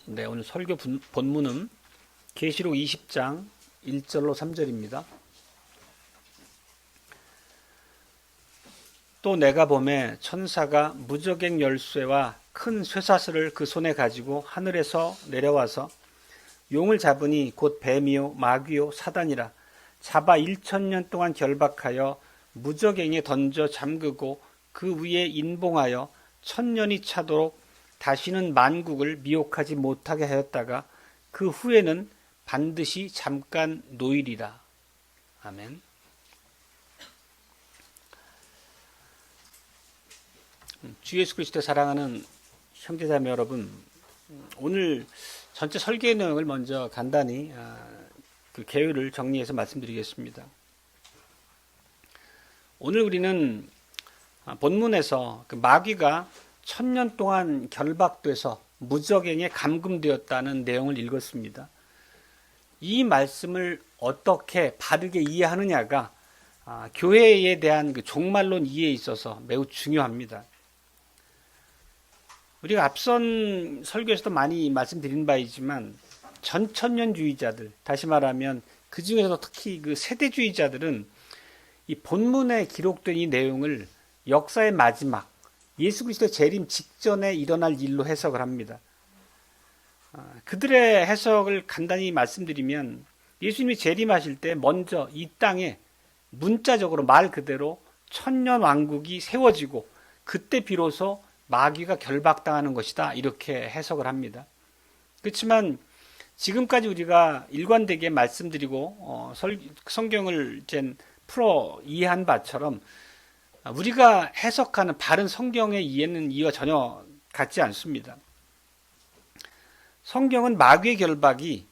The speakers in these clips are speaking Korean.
네, 오늘 설교 본문은 계시록 20장 1절로 3절입니다. 또 내가 보매 천사가 무저갱 열쇠와 큰 쇠사슬을 그 손에 가지고 하늘에서 내려와서 용을 잡으니 곧 뱀이요 마귀요 사단이라 잡아 1000년 동안 결박하여 무저갱에 던져 잠그고 그 위에 인봉하여 1000년이 차도록 다시는 만국을 미혹하지 못하게 하였다가 그 후에는 반드시 잠깐 노일이라. 아멘. 주 예수 그리스도 사랑하는 형제자매 여러분, 오늘 전체 설교의 내용을 먼저 간단히 그 개요를 정리해서 말씀드리겠습니다. 오늘 우리는 본문에서 그 마귀가 1000년 동안 결박돼서 무저갱에 감금되었다는 내용을 읽었습니다. 이 말씀을 어떻게 바르게 이해하느냐가 교회에 대한 그 종말론 이해에 있어서 매우 중요합니다. 우리가 앞선 설교에서도 많이 말씀드린 바이지만 전천년주의자들, 다시 말하면 그 중에서도 특히 그 세대주의자들은 이 본문에 기록된 이 내용을 역사의 마지막, 예수 그리스도의 재림 직전에 일어날 일로 해석을 합니다. 그들의 해석을 간단히 말씀드리면 예수님이 재림하실 때 먼저 이 땅에 문자적으로 말 그대로 천년왕국이 세워지고 그때 비로소 마귀가 결박당하는 것이다, 이렇게 해석을 합니다. 그렇지만 지금까지 우리가 일관되게 말씀드리고 성경을 이제 풀어 이해한 바처럼 우리가 해석하는 바른 성경의 이해는 이와 전혀 같지 않습니다. 성경은 마귀의 결박이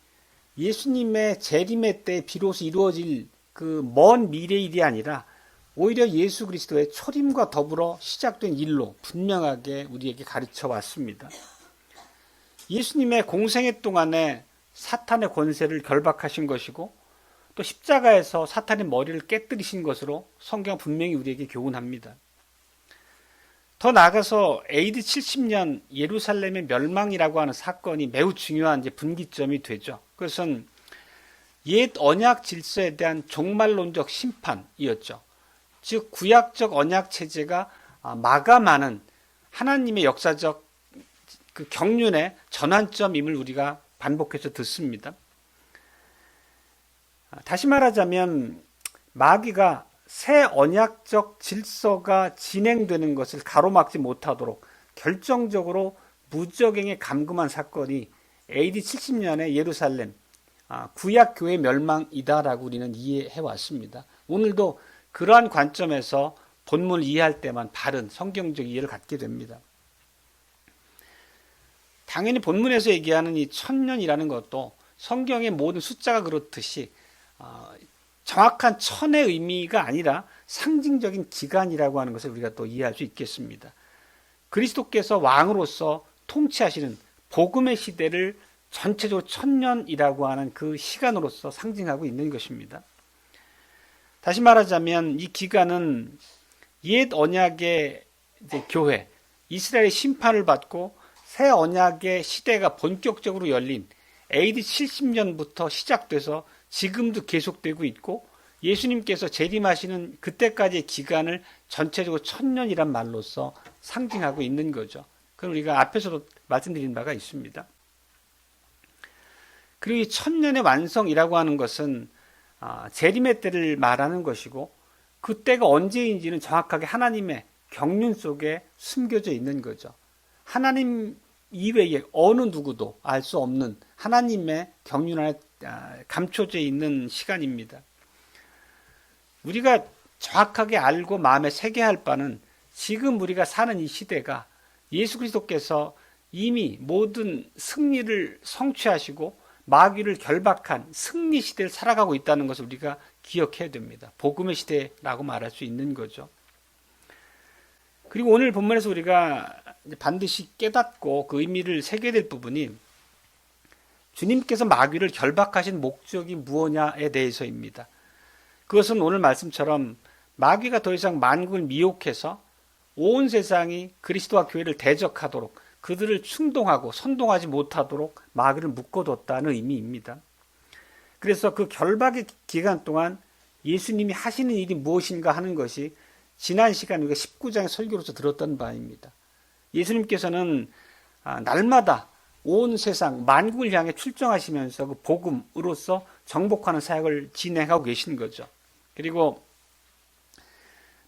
예수님의 재림의 때 비로소 이루어질 그 먼 미래의 일이 아니라 오히려 예수 그리스도의 초림과 더불어 시작된 일로 분명하게 우리에게 가르쳐 왔습니다. 예수님의 공생애 동안에 사탄의 권세를 결박하신 것이고 또 십자가에서 사탄의 머리를 깨뜨리신 것으로 성경 분명히 우리에게 교훈합니다. 더 나아가서 AD 70년 예루살렘의 멸망이라고 하는 사건이 매우 중요한 이제 분기점이 되죠. 그것은 옛 언약 질서에 대한 종말론적 심판이었죠. 즉 구약적 언약 체제가 마감하는 하나님의 역사적 그 경륜의 전환점임을 우리가 반복해서 듣습니다. 다시 말하자면 마귀가 새 언약적 질서가 진행되는 것을 가로막지 못하도록 결정적으로 무저갱에 감금한 사건이 AD 70년의 예루살렘 구약교회 멸망이다라고 우리는 이해해 왔습니다. 오늘도 그러한 관점에서 본문을 이해할 때만 바른 성경적 이해를 갖게 됩니다. 당연히 본문에서 얘기하는 이 1000년이라는 것도 성경의 모든 숫자가 그렇듯이 정확한 천의 의미가 아니라 상징적인 기간이라고 하는 것을 우리가 또 이해할 수 있겠습니다. 그리스도께서 왕으로서 통치하시는 복음의 시대를 전체적으로 1000년이라고 하는 그 시간으로서 상징하고 있는 것입니다. 다시 말하자면 이 기간은 옛 언약의 이제 교회, 이스라엘의 심판을 받고 새 언약의 시대가 본격적으로 열린 AD 70년부터 시작돼서 지금도 계속되고 있고 예수님께서 재림하시는 그때까지의 기간을 전체적으로 1000년이란 말로서 상징하고 있는 거죠. 그럼 우리가 앞에서도 말씀드린 바가 있습니다. 그리고 이 1000년의 완성이라고 하는 것은 재림의 때를 말하는 것이고 그 때가 언제인지는 정확하게 하나님의 경륜 속에 숨겨져 있는 거죠. 하나님 이외에 어느 누구도 알 수 없는 하나님의 경륜 안에 감춰져 있는 시간입니다. 우리가 정확하게 알고 마음에 새겨야 할 바는 지금 우리가 사는 이 시대가 예수 그리스도께서 이미 모든 승리를 성취하시고 마귀를 결박한 승리 시대를 살아가고 있다는 것을 우리가 기억해야 됩니다. 복음의 시대라고 말할 수 있는 거죠. 그리고 오늘 본문에서 우리가 반드시 깨닫고 그 의미를 새겨야 될 부분이 주님께서 마귀를 결박하신 목적이 무엇냐에 대해서입니다. 그것은 오늘 말씀처럼 마귀가 더 이상 만국을 미혹해서 온 세상이 그리스도와 교회를 대적하도록 그들을 충동하고 선동하지 못하도록 마귀를 묶어뒀다는 의미입니다. 그래서 그 결박의 기간 동안 예수님이 하시는 일이 무엇인가 하는 것이 지난 시간 우리가 19장의 설교로서 들었던 바입니다. 예수님께서는 날마다 온 세상 만국을 향해 출정하시면서 그 복음으로서 정복하는 사역을 진행하고 계신 거죠. 그리고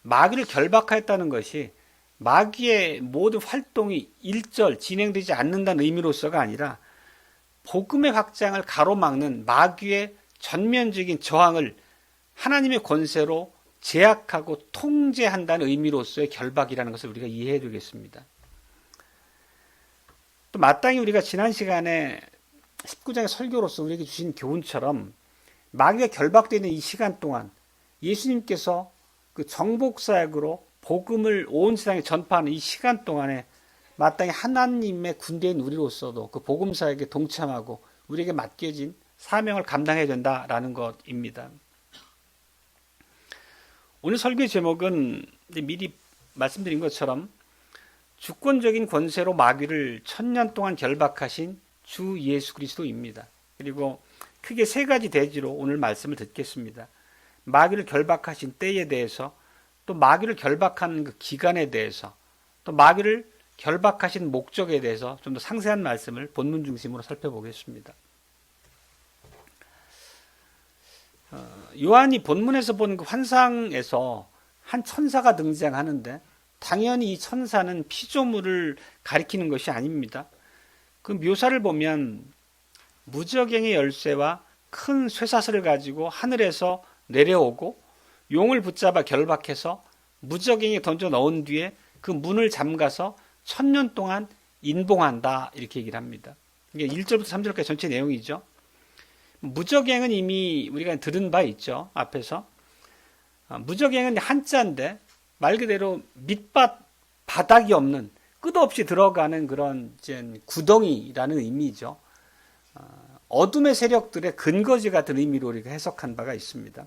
마귀를 결박하였다는 것이 마귀의 모든 활동이 일절 진행되지 않는다는 의미로서가 아니라 복음의 확장을 가로막는 마귀의 전면적인 저항을 하나님의 권세로 제약하고 통제한다는 의미로서의 결박이라는 것을 우리가 이해해야 되겠습니다. 또 마땅히 우리가 지난 시간에 19장의 설교로서 우리에게 주신 교훈처럼 마귀가 결박되어 있는 이 시간 동안 예수님께서 그 정복사역으로 복음을 온 세상에 전파하는 이 시간 동안에 마땅히 하나님의 군대인 우리로서도 그 복음사역에 동참하고 우리에게 맡겨진 사명을 감당해야 된다라는 것입니다. 오늘 설교의 제목은 미리 말씀드린 것처럼 주권적인 권세로 마귀를 1000년 동안 결박하신 주 예수 그리스도입니다. 그리고 크게 세 가지 대지로 오늘 말씀을 듣겠습니다. 마귀를 결박하신 때에 대해서, 또 마귀를 결박하는 그 기간에 대해서, 또 마귀를 결박하신 목적에 대해서 좀 더 상세한 말씀을 본문 중심으로 살펴보겠습니다. 요한이 본문에서 본 그 환상에서 한 천사가 등장하는데 당연히 이 천사는 피조물을 가리키는 것이 아닙니다. 그 묘사를 보면 무저갱의 열쇠와 큰 쇠사슬을 가지고 하늘에서 내려오고 용을 붙잡아 결박해서 무저갱에 던져 넣은 뒤에 그 문을 잠가서 1000년 동안 인봉한다 이렇게 얘기를 합니다. 이게 1절부터 3절까지 전체 내용이죠. 무저갱은 이미 우리가 들은 바 있죠. 앞에서. 무저갱은 한자인데 말 그대로 밑밭 바닥이 없는 끝없이 들어가는 그런 구덩이라는 의미죠. 어둠의 세력들의 근거지 같은 의미로 우리가 해석한 바가 있습니다.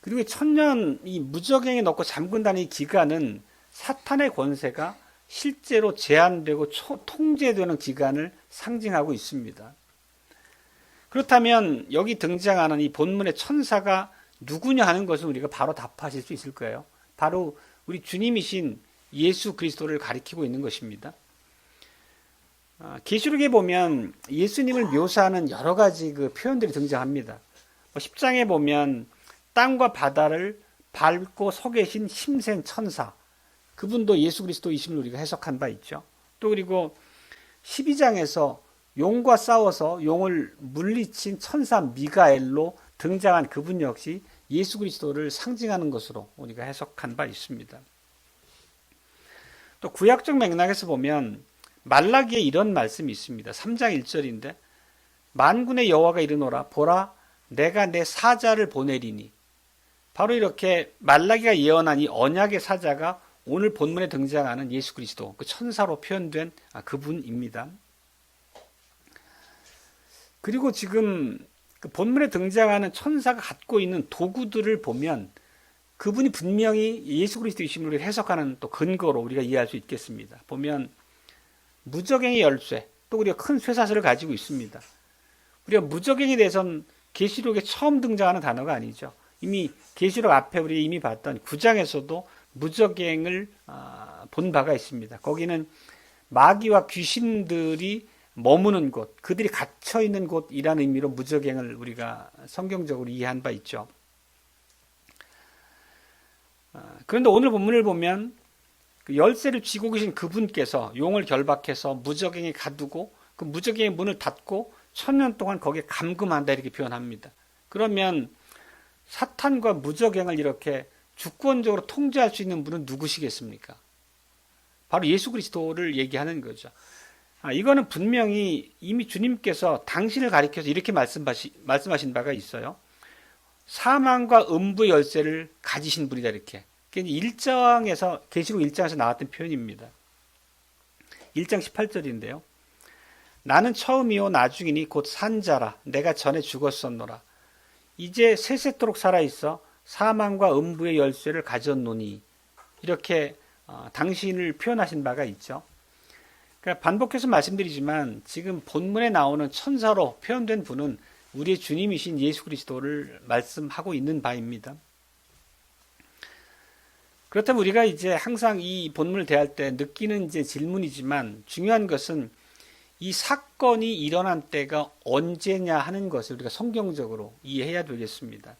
그리고 1000년 이 무저갱에 넣고 잠근다는 이 기간은 사탄의 권세가 실제로 제한되고 통제되는 기간을 상징하고 있습니다. 그렇다면 여기 등장하는 이 본문의 천사가 누구냐 하는 것은 우리가 바로 답하실 수 있을 거예요. 바로 우리 주님이신 예수 그리스도를 가리키고 있는 것입니다. 계시록에 보면 예수님을 묘사하는 여러 가지 그 표현들이 등장합니다. 10장에 보면 땅과 바다를 밟고 서 계신 힘센 천사, 그분도 예수 그리스도이심을 우리가 해석한 바 있죠. 또 그리고 12장에서 용과 싸워서 용을 물리친 천사 미가엘로 등장한 그분 역시 예수 그리스도를 상징하는 것으로 우리가 해석한 바 있습니다. 또 구약적 맥락에서 보면 말라기에 이런 말씀이 있습니다. 3장 1절인데 만군의 여호와가 이르노라 보라 내가 내 사자를 보내리니, 바로 이렇게 말라기가 예언한 이 언약의 사자가 오늘 본문에 등장하는 예수 그리스도, 그 천사로 표현된 그분입니다. 그리고 지금 그 본문에 등장하는 천사가 갖고 있는 도구들을 보면 그분이 분명히 예수 그리스도이심을 우리가 해석하는 또 근거로 우리가 이해할 수 있겠습니다. 보면 무저갱의 열쇠, 또 우리가 큰 쇠사슬을 가지고 있습니다. 우리가 무저갱에 대해서는 계시록에 처음 등장하는 단어가 아니죠. 이미 계시록 앞에 우리 이미 봤던 9장에서도 무저갱을 본 바가 있습니다. 거기는 마귀와 귀신들이 머무는 곳, 그들이 갇혀 있는 곳이라는 의미로 무저갱을 우리가 성경적으로 이해한 바 있죠. 그런데 오늘 본문을 보면 그 열쇠를 쥐고 계신 그분께서 용을 결박해서 무저갱에 가두고 그 무저갱의 문을 닫고 1000년 동안 거기에 감금한다 이렇게 표현합니다. 그러면 사탄과 무저갱을 이렇게 주권적으로 통제할 수 있는 분은 누구시겠습니까? 바로 예수 그리스도를 얘기하는 거죠. 이거는 분명히 이미 주님께서 당신을 가리켜서 이렇게 말씀하신 바가 있어요. 사망과 음부의 열쇠를 가지신 분이다 이렇게. 1장에서 계시록 1장에서 나왔던 표현입니다. 1장 18절인데요. 나는 처음이요 나중이니 곧 산자라 내가 전에 죽었었노라. 이제 세세토록 살아있어 사망과 음부의 열쇠를 가졌노니, 이렇게 당신을 표현하신 바가 있죠. 그러니까 반복해서 말씀드리지만 지금 본문에 나오는 천사로 표현된 분은 우리의 주님이신 예수 그리스도를 말씀하고 있는 바입니다. 그렇다면 우리가 이제 항상 이 본문을 대할 때 느끼는 이제 질문이지만 중요한 것은 이 사건이 일어난 때가 언제냐 하는 것을 우리가 성경적으로 이해해야 되겠습니다.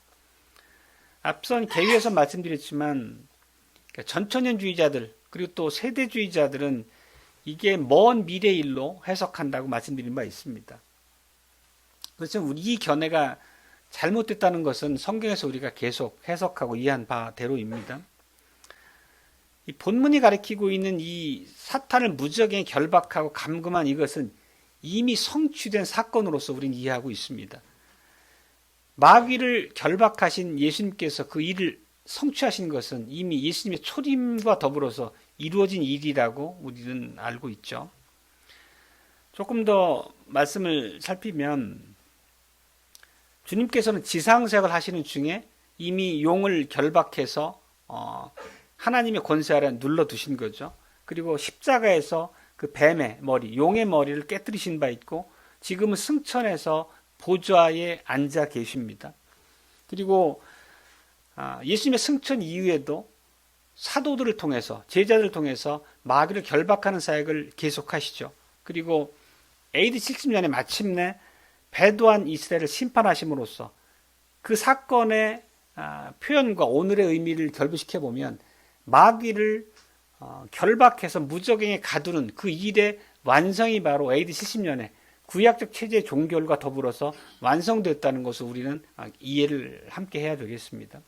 앞선 개요에서 말씀드렸지만 전천년주의자들 그리고 또 세대주의자들은 이게 먼 미래 일로 해석한다고 말씀드린 바 있습니다. 그렇지만 이 견해가 잘못됐다는 것은 성경에서 우리가 계속 해석하고 이해한 바대로입니다. 이 본문이 가리키고 있는 이 사탄을 무적에 결박하고 감금한 이것은 이미 성취된 사건으로서 우리는 이해하고 있습니다. 마귀를 결박하신 예수님께서 그 일을 성취하신 것은 이미 예수님의 초림과 더불어서 이루어진 일이라고 우리는 알고 있죠. 조금 더 말씀을 살피면 주님께서는 지상생활을 하시는 중에 이미 용을 결박해서 하나님의 권세 아래 눌러두신 거죠. 그리고 십자가에서 그 뱀의 머리, 용의 머리를 깨뜨리신 바 있고 지금은 승천해서 보좌에 앉아 계십니다. 그리고 예수님의 승천 이후에도 사도들을 통해서 제자들을 통해서 마귀를 결박하는 사역을 계속하시죠. 그리고 AD 70년에 마침내 배도한 이스라엘을 심판하심으로써 그 사건의 표현과 오늘의 의미를 결부시켜 보면 마귀를 결박해서 무적행에 가두는 그 일의 완성이 바로 AD 70년에 구약적 체제의 종결과 더불어서 완성됐다는 것을 우리는 이해를 함께 해야 되겠습니다.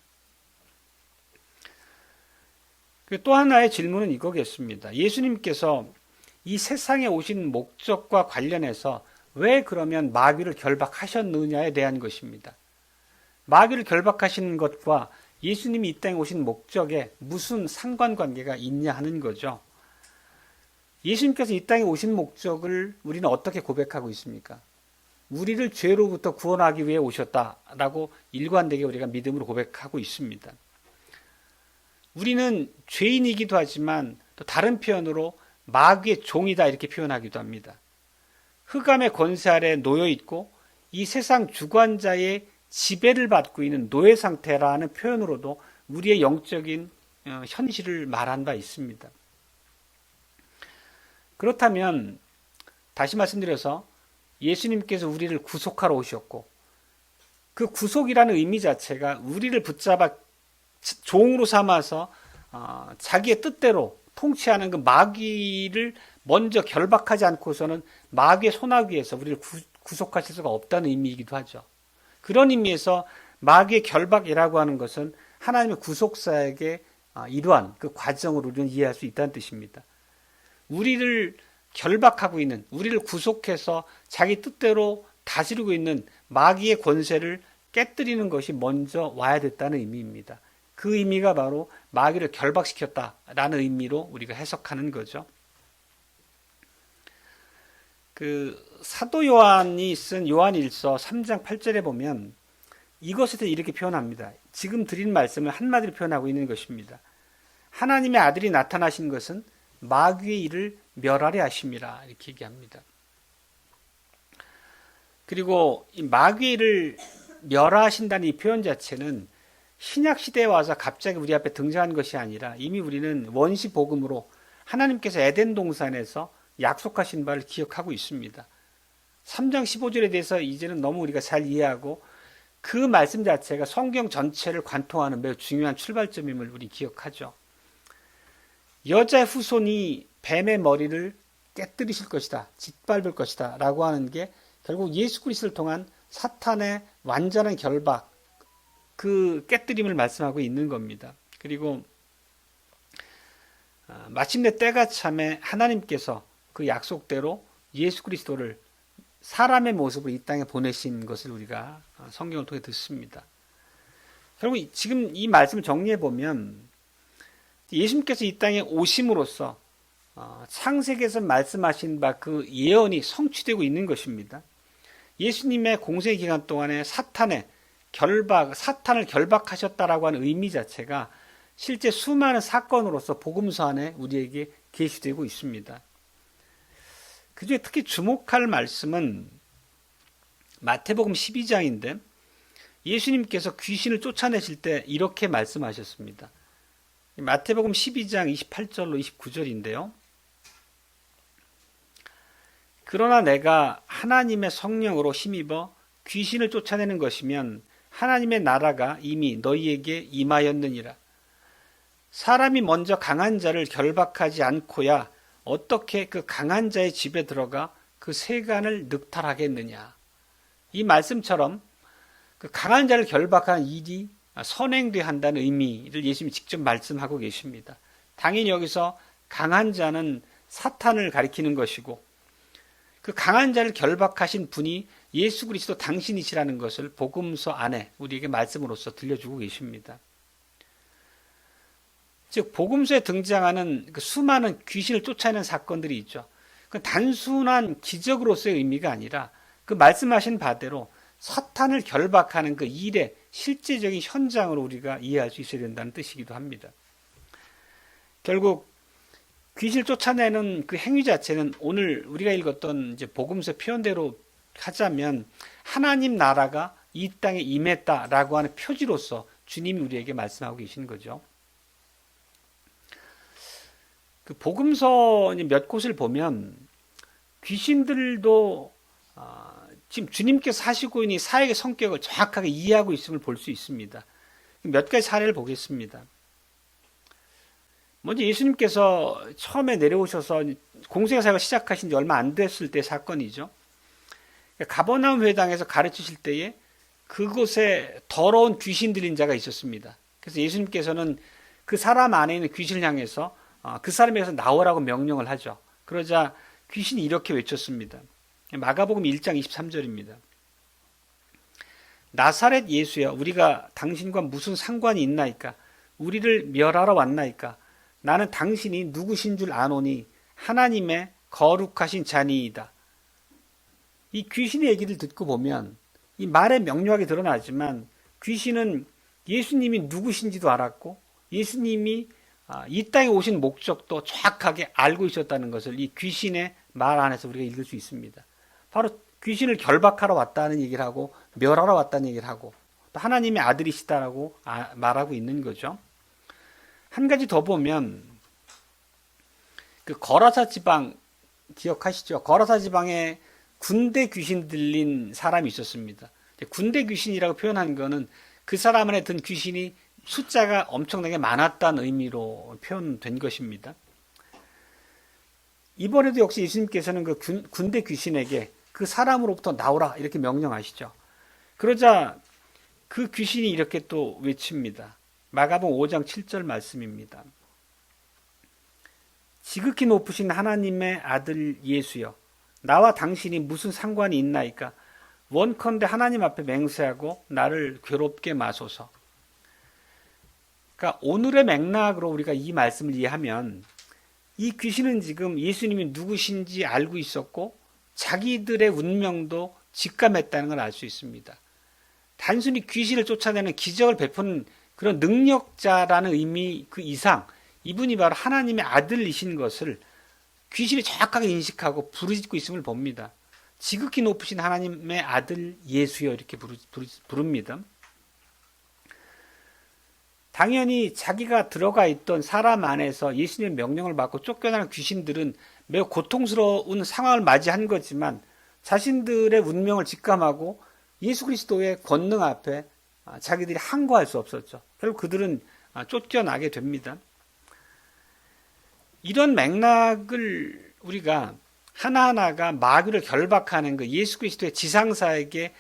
또 하나의 질문은 이거겠습니다. 예수님께서 이 세상에 오신 목적과 관련해서 왜 그러면 마귀를 결박하셨느냐에 대한 것입니다. 마귀를 결박하시는 것과 예수님이 이 땅에 오신 목적에 무슨 상관관계가 있냐 하는 거죠. 예수님께서 이 땅에 오신 목적을 우리는 어떻게 고백하고 있습니까? 우리를 죄로부터 구원하기 위해 오셨다라고 일관되게 우리가 믿음으로 고백하고 있습니다. 우리는 죄인이기도 하지만 또 다른 표현으로 마귀의 종이다 이렇게 표현하기도 합니다. 흑암의 권세 아래 놓여 있고 이 세상 주관자의 지배를 받고 있는 노예 상태라는 표현으로도 우리의 영적인 현실을 말한 바 있습니다. 그렇다면 다시 말씀드려서 예수님께서 우리를 구속하러 오셨고 그 구속이라는 의미 자체가 우리를 붙잡아 종으로 삼아서 자기의 뜻대로 통치하는 그 마귀를 먼저 결박하지 않고서는 마귀의 손아귀에서 우리를 구속하실 수가 없다는 의미이기도 하죠. 그런 의미에서 마귀의 결박이라고 하는 것은 하나님의 구속사역의 이러한 그 과정을 우리는 이해할 수 있다는 뜻입니다. 우리를 결박하고 있는, 우리를 구속해서 자기 뜻대로 다스리고 있는 마귀의 권세를 깨뜨리는 것이 먼저 와야 됐다는 의미입니다. 그 의미가 바로 마귀를 결박시켰다라는 의미로 우리가 해석하는 거죠. 그 사도 요한이 쓴 요한일서 3장 8절에 보면 이것에 대해 이렇게 표현합니다. 지금 드린 말씀을 한마디로 표현하고 있는 것입니다. 하나님의 아들이 나타나신 것은 마귀의 일을 멸하려 하심이라 이렇게 얘기합니다. 그리고 이 마귀의 일을 멸하신다는 이 표현 자체는 신약 시대에 와서 갑자기 우리 앞에 등장한 것이 아니라 이미 우리는 원시 복음으로 하나님께서 에덴 동산에서 약속하신 바를 기억하고 있습니다. 3장 15절에 대해서 이제는 너무 우리가 잘 이해하고 그 말씀 자체가 성경 전체를 관통하는 매우 중요한 출발점임을 우리 기억하죠. 여자의 후손이 뱀의 머리를 깨뜨리실 것이다, 짓밟을 것이다 라고 하는 게 결국 예수 그리스도를 통한 사탄의 완전한 결박, 그 깨뜨림을 말씀하고 있는 겁니다. 그리고 마침내 때가 참에 하나님께서 그 약속대로 예수 그리스도를 사람의 모습으로 이 땅에 보내신 것을 우리가 성경을 통해 듣습니다. 결국 지금 이 말씀을 정리해 보면 예수님께서 이 땅에 오심으로써 창세기에서 말씀하신 바 그 예언이 성취되고 있는 것입니다. 예수님의 공생 기간 동안에 사탄을 결박하셨다라고 하는 의미 자체가 실제 수많은 사건으로서 복음서 안에 우리에게 계시되고 있습니다. 그중에 특히 주목할 말씀은 마태복음 12장인데 예수님께서 귀신을 쫓아내실 때 이렇게 말씀하셨습니다. 마태복음 12장 28절로 29절인데요. 그러나 내가 하나님의 성령으로 힘입어 귀신을 쫓아내는 것이면 하나님의 나라가 이미 너희에게 임하였느니라. 사람이 먼저 강한 자를 결박하지 않고야 어떻게 그 강한 자의 집에 들어가 그 세간을 늑탈하겠느냐. 이 말씀처럼 그 강한 자를 결박하는 일이 선행돼야 한다는 의미를 예수님이 직접 말씀하고 계십니다. 당연히 여기서 강한 자는 사탄을 가리키는 것이고 그 강한 자를 결박하신 분이 예수 그리스도 당신이시라는 것을 복음서 안에 우리에게 말씀으로서 들려주고 계십니다. 즉 복음서에 등장하는 그 수많은 귀신을 쫓아내는 사건들이 있죠. 그 단순한 기적으로서의 의미가 아니라 그 말씀하신 바대로 사탄을 결박하는 그 일의 실제적인 현장으로 우리가 이해할 수 있어야 된다는 뜻이기도 합니다. 결국 귀신을 쫓아내는 그 행위 자체는 오늘 우리가 읽었던 이제 복음서 표현대로 하자면 하나님 나라가 이 땅에 임했다라고 하는 표지로서 주님이 우리에게 말씀하고 계신 거죠. 그 복음서 몇 곳을 보면 귀신들도 지금 주님께서 하시고 있는 사역의 성격을 정확하게 이해하고 있음을 볼 수 있습니다. 몇 가지 사례를 보겠습니다. 먼저 예수님께서 처음에 내려오셔서 공생의 사역을 시작하신 지 얼마 안 됐을 때 사건이죠. 가버나움 회당에서 가르치실 때에 그곳에 더러운 귀신 들린 자가 있었습니다. 그래서 예수님께서는 그 사람 안에 있는 귀신을 향해서 그 사람에게서 나오라고 명령을 하죠. 그러자 귀신이 이렇게 외쳤습니다. 마가복음 1장 23절입니다. 나사렛 예수여, 우리가 당신과 무슨 상관이 있나이까? 우리를 멸하러 왔나이까? 나는 당신이 누구신 줄 아노니 하나님의 거룩하신 자니이다. 이 귀신의 얘기를 듣고 보면 이 말에 명료하게 드러나지만 귀신은 예수님이 누구신지도 알았고 예수님이 이 땅에 오신 목적도 정확하게 알고 있었다는 것을 이 귀신의 말 안에서 우리가 읽을 수 있습니다. 바로 귀신을 결박하러 왔다는 얘기를 하고 멸하러 왔다는 얘기를 하고 또 하나님의 아들이시다라고 말하고 있는 거죠. 한 가지 더 보면 그 거라사 지방 기억하시죠? 거라사 지방에 군대 귀신 들린 사람이 있었습니다. 군대 귀신이라고 표현한 거는 그 사람 안에 든 귀신이 숫자가 엄청나게 많았다는 의미로 표현된 것입니다. 이번에도 역시 예수님께서는 그 군대 귀신에게 그 사람으로부터 나오라 이렇게 명령하시죠. 그러자 그 귀신이 이렇게 또 외칩니다. 마가복음 5장 7절 말씀입니다. 지극히 높으신 하나님의 아들 예수여, 나와 당신이 무슨 상관이 있나이까? 원컨대 하나님 앞에 맹세하고 나를 괴롭게 마소서. 그러니까 오늘의 맥락으로 우리가 이 말씀을 이해하면 이 귀신은 지금 예수님이 누구신지 알고 있었고 자기들의 운명도 직감했다는 걸 알 수 있습니다. 단순히 귀신을 쫓아내는 기적을 베푸는 그런 능력자라는 의미 그 이상 이분이 바로 하나님의 아들이신 것을 귀신이 정확하게 인식하고 부르짖고 있음을 봅니다. 지극히 높으신 하나님의 아들 예수여 이렇게 부릅니다. 당연히 자기가 들어가 있던 사람 안에서 예수님의 명령을 받고 쫓겨나는 귀신들은 매우 고통스러운 상황을 맞이한 거지만 자신들의 운명을 직감하고 예수 그리스도의 권능 앞에 자기들이 항거할 수 없었죠. 결국 그들은 쫓겨나게 됩니다. 이런 맥락을 우리가 하나하나가 마귀를 결박하는 그 예수 그리스도의 지상사역의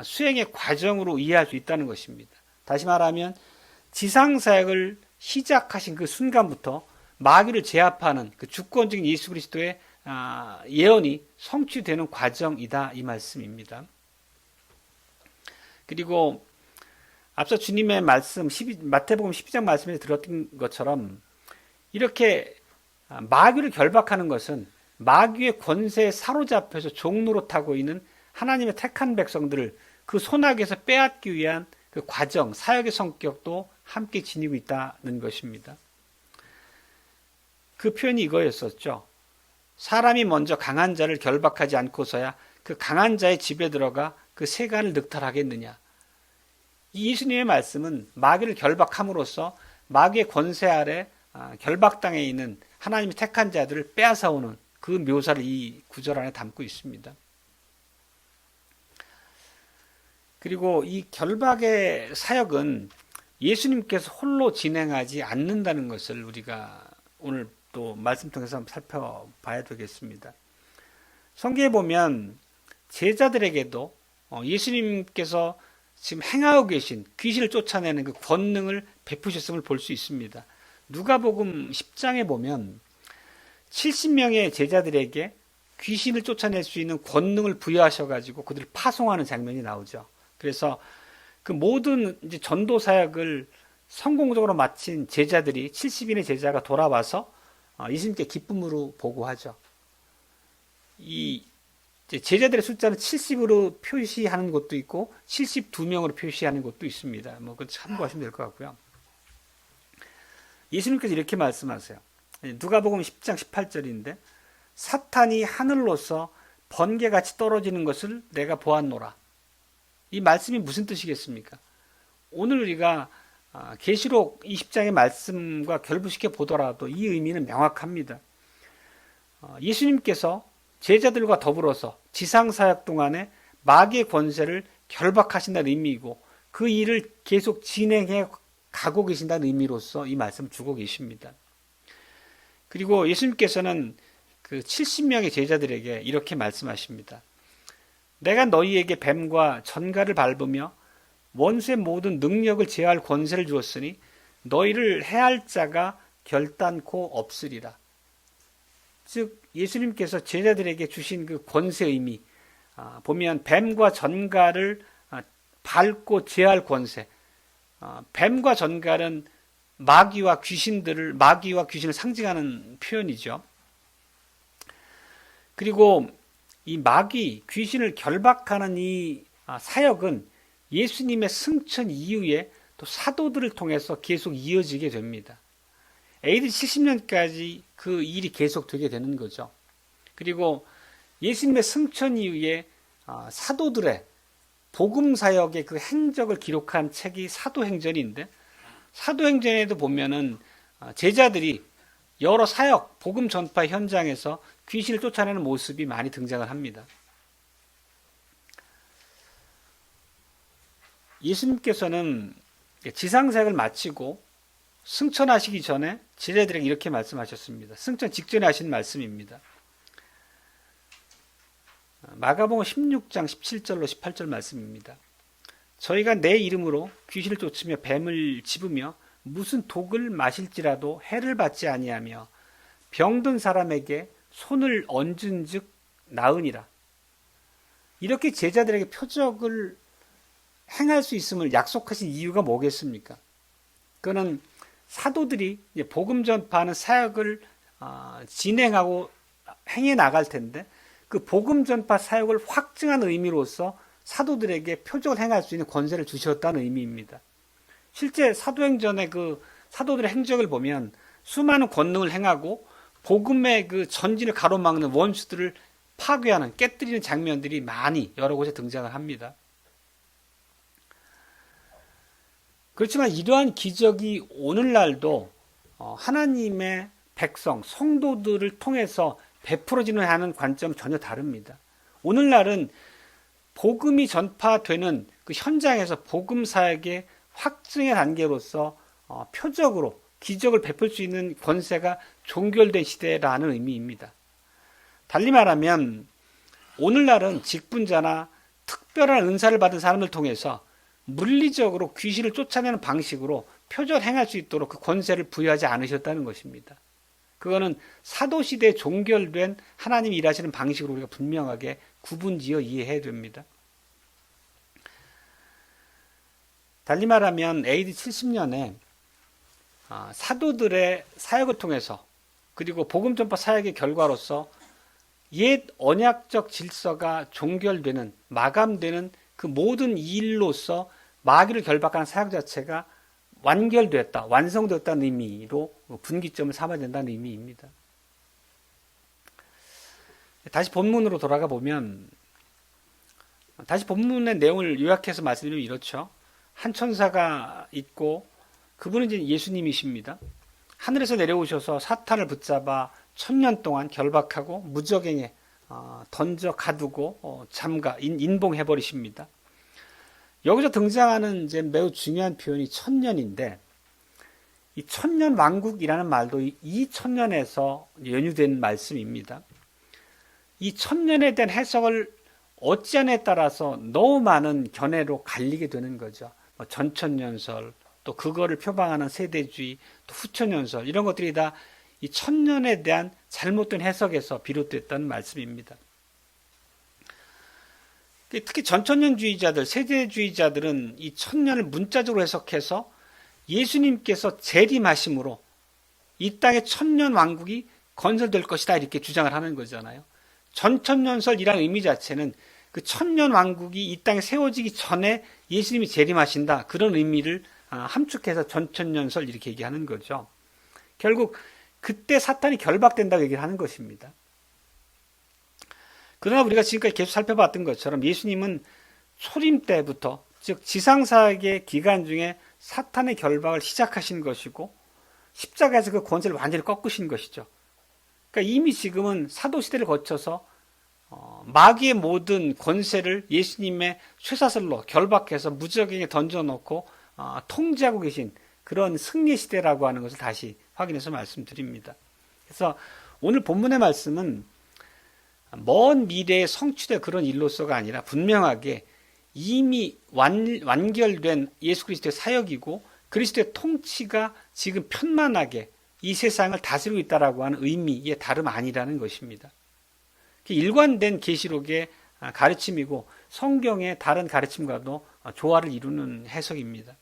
수행의 과정으로 이해할 수 있다는 것입니다. 다시 말하면 지상사역을 시작하신 그 순간부터 마귀를 제압하는 그 주권적인 예수 그리스도의 예언이 성취되는 과정이다 이 말씀입니다. 그리고 앞서 주님의 말씀 마태복음 12장 말씀에서 들었던 것처럼 이렇게 마귀를 결박하는 것은 마귀의 권세에 사로잡혀서 종노릇하고 있는 하나님의 택한 백성들을 그 손아귀에서 빼앗기 위한 그 과정, 사역의 성격도 함께 지니고 있다는 것입니다. 그 표현이 이거였었죠. 사람이 먼저 강한 자를 결박하지 않고서야 그 강한 자의 집에 들어가 그 세간을 늑탈하겠느냐. 이 예수님의 말씀은 마귀를 결박함으로써 마귀의 권세 아래 결박당해 있는 하나님의 택한 자들을 빼앗아오는 그 묘사를 이 구절 안에 담고 있습니다. 그리고 이 결박의 사역은 예수님께서 홀로 진행하지 않는다는 것을 우리가 오늘 또 말씀 통해서 한번 살펴봐야 되겠습니다. 성경에 보면 제자들에게도 예수님께서 지금 행하고 계신 귀신을 쫓아내는 그 권능을 베푸셨음을 볼 수 있습니다. 누가복음 10장에 보면 70명의 제자들에게 귀신을 쫓아낼 수 있는 권능을 부여하셔가지고 그들을 파송하는 장면이 나오죠. 그래서 그 모든 이제 전도 사역을 성공적으로 마친 제자들이 70인의 제자가 돌아와서 예수님께 기쁨으로 보고하죠. 이 제자들의 숫자는 70으로 표시하는 곳도 있고 72명으로 표시하는 곳도 있습니다. 그 참고하시면 될 것 같고요. 예수님께서 이렇게 말씀하세요. 누가복음 10장 18절인데 사탄이 하늘로서 번개같이 떨어지는 것을 내가 보았노라. 이 말씀이 무슨 뜻이겠습니까? 오늘 우리가 계시록 20장의 말씀과 결부시켜 보더라도 이 의미는 명확합니다. 예수님께서 제자들과 더불어서 지상사역 동안에 마귀의 권세를 결박하신다는 의미이고 그 일을 계속 진행해 가고 계신다는 의미로서 이 말씀을 주고 계십니다. 그리고 예수님께서는 그 70명의 제자들에게 이렇게 말씀하십니다. 내가 너희에게 뱀과 전갈을 밟으며 원수의 모든 능력을 제어할 권세를 주었으니 너희를 해할 자가 결단코 없으리라. 즉 예수님께서 제자들에게 주신 그 권세 의미 보면 뱀과 전갈을 밟고 제어할 권세. 뱀과 전갈은 마귀와 귀신을 상징하는 표현이죠. 그리고 이 마귀, 귀신을 결박하는 이 사역은 예수님의 승천 이후에 또 사도들을 통해서 계속 이어지게 됩니다. AD 70년까지 그 일이 계속되게 되는 거죠. 그리고 예수님의 승천 이후에 사도들의 복음 사역의 그 행적을 기록한 책이 사도행전인데 사도행전에도 보면은 제자들이 여러 사역, 복음 전파 현장에서 귀신을 쫓아내는 모습이 많이 등장을 합니다. 예수님께서는 지상사역을 마치고 승천하시기 전에 제자들에게 이렇게 말씀하셨습니다. 승천 직전에 하신 말씀입니다. 마가복음 16장 17절로 18절 말씀입니다. 저희가 내 이름으로 귀신을 쫓으며 뱀을 집으며 무슨 독을 마실지라도 해를 받지 아니하며 병든 사람에게 손을 얹은 즉 나으니라. 이렇게 제자들에게 표적을 행할 수 있음을 약속하신 이유가 뭐겠습니까? 그거는 사도들이 복음 전파하는 사역을 진행하고 행해 나갈 텐데 그 복음 전파 사역을 확증하는 의미로서 사도들에게 표적을 행할 수 있는 권세를 주셨다는 의미입니다. 실제 사도행전의 그 사도들의 행적을 보면 수많은 권능을 행하고 복음의 그 전진을 가로막는 원수들을 파괴하는 깨뜨리는 장면들이 많이 여러 곳에 등장을 합니다. 그렇지만 이러한 기적이 오늘날도 하나님의 백성, 성도들을 통해서 베풀어지는 하는 관점은 전혀 다릅니다. 오늘날은 복음이 전파되는 그 현장에서 복음 사역의 확증의 단계로서 표적으로 기적을 베풀 수 있는 권세가 종결된 시대라는 의미입니다. 달리 말하면 오늘날은 직분자나 특별한 은사를 받은 사람을 통해서 물리적으로 귀신을 쫓아내는 방식으로 표적을 행할 수 있도록 그 권세를 부여하지 않으셨다는 것입니다. 그거는 사도시대에 종결된 하나님이 일하시는 방식으로 우리가 분명하게 구분지어 이해해야 됩니다. 달리 말하면 AD 70년에 사도들의 사역을 통해서 그리고 복음 전파 사역의 결과로서 옛 언약적 질서가 종결되는 마감되는 그 모든 일로서 마귀를 결박하는 사역 자체가 완결됐다, 완성됐다는 의미로 분기점을 삼아야 된다는 의미입니다. 다시 본문으로 돌아가 보면, 다시 본문의 내용을 요약해서 말씀드리면 이렇죠. 한 천사가 있고 그분은 이제 예수님이십니다. 하늘에서 내려오셔서 사탄을 붙잡아 1000년 동안 결박하고 무저갱에 던져 가두고 인봉해 버리십니다. 여기서 등장하는 이제 매우 중요한 표현이 1000년인데, 이 1000년 왕국이라는 말도 이 1000년에서 연유된 말씀입니다. 이 1000년에 대한 해석을 어찌하냐에 따라서 너무 많은 견해로 갈리게 되는 거죠. 전천년설, 또 그거를 표방하는 세대주의, 또 후천년설, 이런 것들이 다 이 1000년에 대한 잘못된 해석에서 비롯됐다는 말씀입니다. 특히 전천년주의자들, 세대주의자들은 이 1000년을 문자적으로 해석해서 예수님께서 재림하심으로 이 땅의 1000년 왕국이 건설될 것이다, 이렇게 주장을 하는 거잖아요. 전천년설이라는 의미 자체는 그 1000년 왕국이 이 땅에 세워지기 전에 예수님이 재림하신다, 그런 의미를 함축해서 전천년설 이렇게 얘기하는 거죠. 결국 그때 사탄이 결박된다고 얘기를 하는 것입니다. 그러나 우리가 지금까지 계속 살펴봤던 것처럼 예수님은 초림 때부터, 즉 지상사역의 기간 중에 사탄의 결박을 시작하신 것이고 십자가에서 그 권세를 완전히 꺾으신 것이죠. 그러니까 이미 지금은 사도시대를 거쳐서 마귀의 모든 권세를 예수님의 쇠사슬로 결박해서 무저갱에 던져놓고 통제하고 계신 그런 승리 시대라고 하는 것을 다시 확인해서 말씀드립니다. 그래서 오늘 본문의 말씀은 먼 미래에 성취될 그런 일로서가 아니라 분명하게 이미 완결된 예수 그리스도의 사역이고 그리스도의 통치가 지금 편만하게 이 세상을 다스리고 있다라고 하는 의미의 다름 아니라는 것입니다. 일관된 계시록의 가르침이고 성경의 다른 가르침과도 조화를 이루는 해석입니다.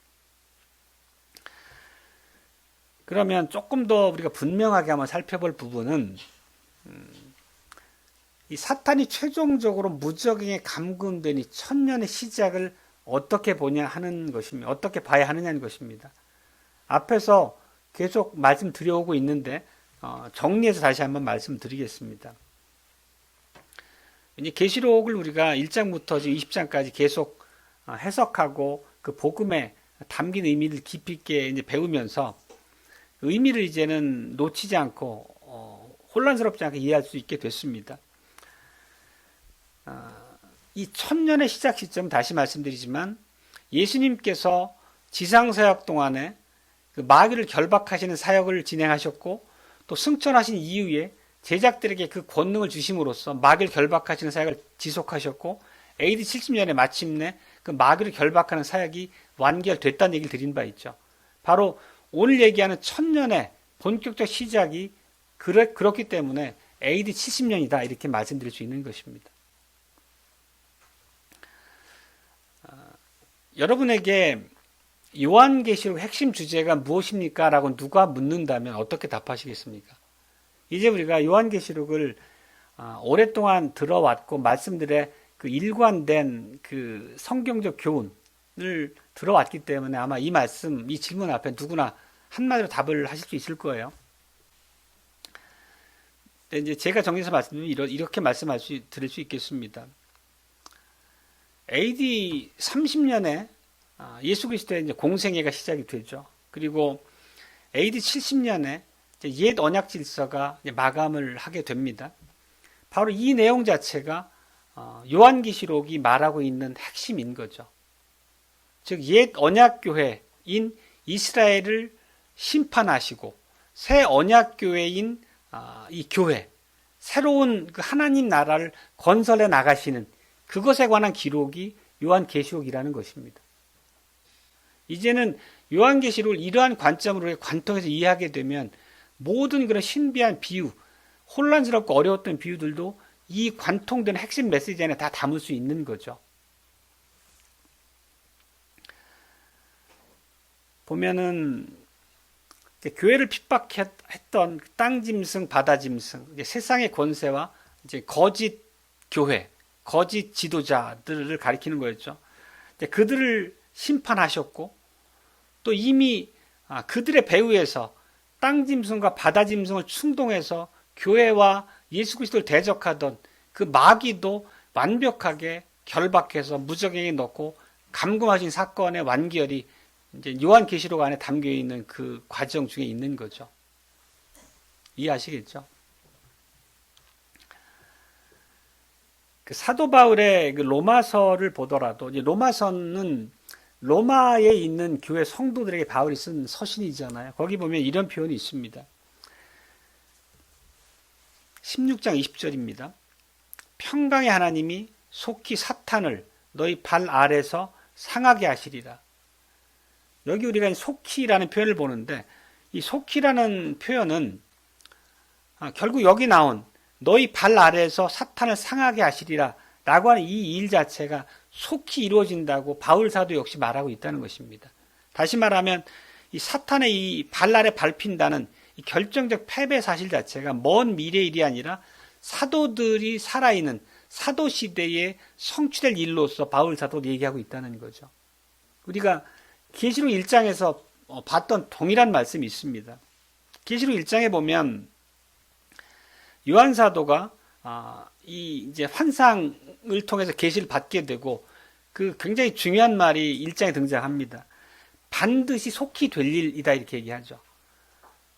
그러면 조금 더 우리가 분명하게 한번 살펴볼 부분은 이 사탄이 최종적으로 무저갱에 감금되니 1000년의 시작을 어떻게 보냐 하는 것입니다. 어떻게 봐야 하느냐는 것입니다. 앞에서 계속 말씀드려오고 있는데 정리해서 다시 한번 말씀드리겠습니다. 이제 계시록을 우리가 1장부터 20장까지 계속 해석하고 그 복음에 담긴 의미를 깊이 있게 이제 배우면서 의미를 이제는 놓치지 않고 혼란스럽지 않게 이해할 수 있게 됐습니다. 이 1000년의 시작 시점 다시 말씀드리지만 예수님께서 지상사역 동안에 그 마귀를 결박하시는 사역을 진행하셨고 또 승천하신 이후에 제자들에게 그 권능을 주심으로써 마귀를 결박하시는 사역을 지속하셨고 AD 70년에 마침내 그 마귀를 결박하는 사역이 완결됐다는 얘기를 드린 바 있죠. 바로 오늘 얘기하는 1000년의 본격적 시작이 그렇기 때문에 AD 70년이다 이렇게 말씀드릴 수 있는 것입니다. 여러분에게 요한계시록 핵심 주제가 무엇입니까? 라고 누가 묻는다면 어떻게 답하시겠습니까? 이제 우리가 요한계시록을 오랫동안 들어왔고 말씀들의 그 일관된 그 성경적 교훈을 들어왔기 때문에 아마 이 말씀, 이 질문 앞에 누구나 한마디로 답을 하실 수 있을 거예요. 근데 이제 제가 정리해서 말씀드리면 이렇게 드릴 수 있겠습니다. AD 30년에 예수 그리스도의 이제 공생애가 시작이 되죠. 그리고 AD 70년에 옛 언약 질서가 마감을 하게 됩니다. 바로 이 내용 자체가 요한계시록이 말하고 있는 핵심인 거죠. 즉 옛 언약 교회인 이스라엘을 심판하시고 새 언약 교회인 이 교회, 새로운 그 하나님 나라를 건설해 나가시는 그것에 관한 기록이 요한계시록이라는 것입니다. 이제는 요한계시록을 이러한 관점으로 관통해서 이해하게 되면 모든 그런 신비한 비유, 혼란스럽고 어려웠던 비유들도 이 관통된 핵심 메시지 안에 다 담을 수 있는 거죠. 보면은 교회를 핍박했던 땅 짐승, 바다 짐승, 세상의 권세와 이제 거짓 교회, 거짓 지도자들을 가리키는 거였죠. 그들을 심판하셨고 또 이미 그들의 배후에서 땅 짐승과 바다 짐승을 충동해서 교회와 예수 그리스도를 대적하던 그 마귀도 완벽하게 결박해서 무적행에 넣고 감금하신 사건의 완결이 이제 요한계시록 안에 담겨 있는 그 과정 중에 있는 거죠. 이해하시겠죠? 그 사도 바울의 그 로마서를 보더라도 이제 로마서는 로마에 있는 교회 성도들에게 바울이 쓴 서신이잖아요. 거기 보면 이런 표현이 있습니다. 16장 20절입니다. 평강의 하나님이 속히 사탄을 너희 발 아래서 상하게 하시리라. 여기 우리가 속히라는 표현을 보는데 이 속히라는 표현은 결국 여기 나온 너희 발 아래에서 사탄을 상하게 하시리라 라고 하는 이 일 자체가 속히 이루어진다고 바울 사도 역시 말하고 있다는 것입니다. 다시 말하면 이 사탄의 이 발 아래 밟힌다는 이 결정적 패배 사실 자체가 먼 미래 일이 아니라 사도들이 살아있는 사도 시대에 성취될 일로서 바울 사도가 얘기하고 있다는 거죠. 우리가 계시록 1장에서 봤던 동일한 말씀이 있습니다. 계시록 1장에 보면 요한 사도가 이 이제 환상을 통해서 계시를 받게 되고 그 굉장히 중요한 말이 1장에 등장합니다. 반드시 속히 될 일이다 이렇게 얘기하죠.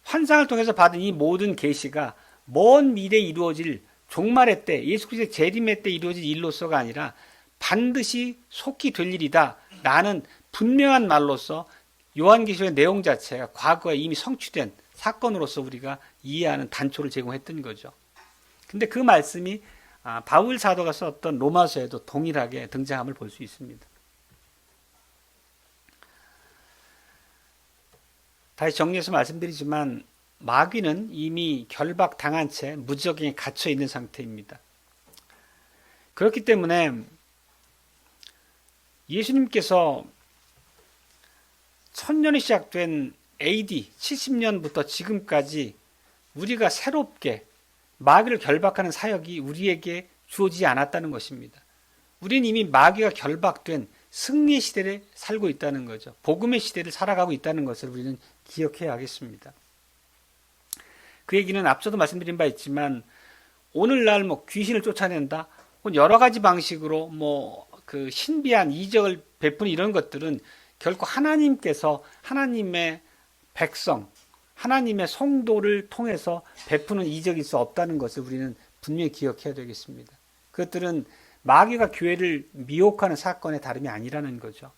환상을 통해서 받은 이 모든 계시가 먼 미래에 이루어질 종말의 때 예수 그리스도의 재림의 때 이루어질 일로서가 아니라 반드시 속히 될 일이다 라는 분명한 말로서 요한계시록의 내용 자체가 과거에 이미 성취된 사건으로서 우리가 이해하는 단초를 제공했던 거죠. 근데 그 말씀이 바울 사도가 썼던 로마서에도 동일하게 등장함을 볼 수 있습니다. 다시 정리해서 말씀드리지만 마귀는 이미 결박당한 채 무적행에 갇혀 있는 상태입니다. 그렇기 때문에 예수님께서 천년이 시작된 AD 70년부터 지금까지 우리가 새롭게 마귀를 결박하는 사역이 우리에게 주어지지 않았다는 것입니다. 우리는 이미 마귀가 결박된 승리의 시대를 살고 있다는 거죠. 복음의 시대를 살아가고 있다는 것을 우리는 기억해야 하겠습니다. 그 얘기는 앞서도 말씀드린 바 있지만 오늘날 귀신을 쫓아낸다, 여러 가지 방식으로 그 신비한 이적을 베푸는 이런 것들은 결코 하나님께서 하나님의 백성, 하나님의 성도를 통해서 베푸는 이적일 수 없다는 것을 우리는 분명히 기억해야 되겠습니다. 그것들은 마귀가 교회를 미혹하는 사건의 다름이 아니라는 거죠.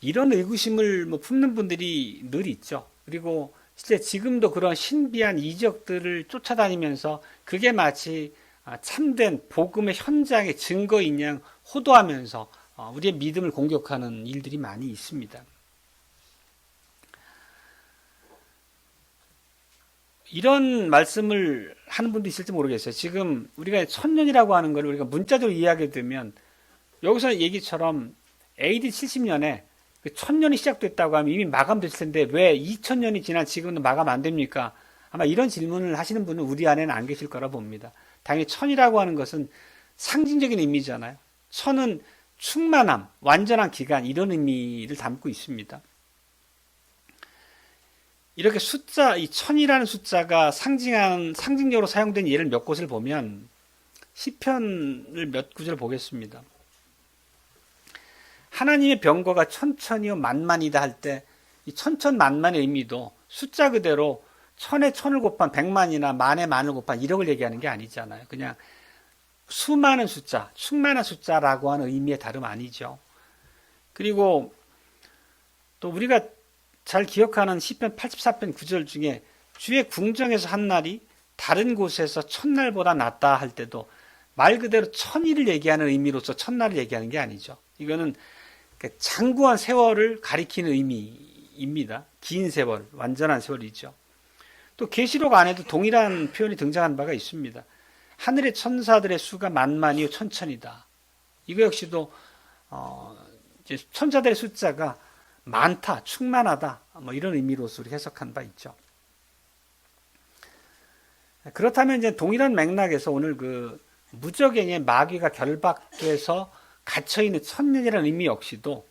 이런 의구심을 품는 분들이 늘 있죠. 그리고 실제 지금도 그런 신비한 이적들을 쫓아다니면서 그게 마치 참된 복음의 현장의 증거인 양 호도하면서 우리의 믿음을 공격하는 일들이 많이 있습니다. 이런 말씀을 하는 분도 있을지 모르겠어요. 지금 우리가 천년이라고 하는 걸 우리가 문자적으로 이해하게 되면 여기서 얘기처럼 AD 70년에 그 천년이 시작됐다고 하면 이미 마감됐을 텐데 왜 2000년이 지난 지금은 마감 안 됩니까? 아마 이런 질문을 하시는 분은 우리 안에는 안 계실 거라 봅니다. 당연히 천이라고 하는 것은 상징적인 의미잖아요. 천은 충만함, 완전한 기간 이런 의미를 담고 있습니다. 이렇게 숫자, 이 천이라는 숫자가 상징적으로 사용된 예를 몇 곳을 보면 시편을 몇 구절 보겠습니다. 하나님의 병거가 천천히요 만만이다 할 때 이 천천만만의 의미도 숫자 그대로 천에 천을 곱한 백만이나 만에 만을 곱한 1억을 얘기하는 게 아니잖아요. 그냥 수많은 숫자, 충만한 숫자라고 하는 의미의 다름 아니죠. 그리고 또 우리가 잘 기억하는 시편 84편 9절 중에 주의 궁정에서 한 날이 다른 곳에서 첫날보다 낫다 할 때도 말 그대로 천일을 얘기하는 의미로서 첫날을 얘기하는 게 아니죠. 이거는 장구한 세월을 가리키는 의미입니다. 긴 세월, 완전한 세월이죠. 또 계시록 안에도 동일한 표현이 등장한 바가 있습니다. 하늘의 천사들의 수가 만만이요 천천이다. 이거 역시도 이제 천사들의 숫자가 많다, 충만하다, 이런 의미로서 우리 해석한 바 있죠. 그렇다면 이제 동일한 맥락에서 오늘 그 무적행에 마귀가 결박돼서 갇혀있는 천년이라는 의미 역시도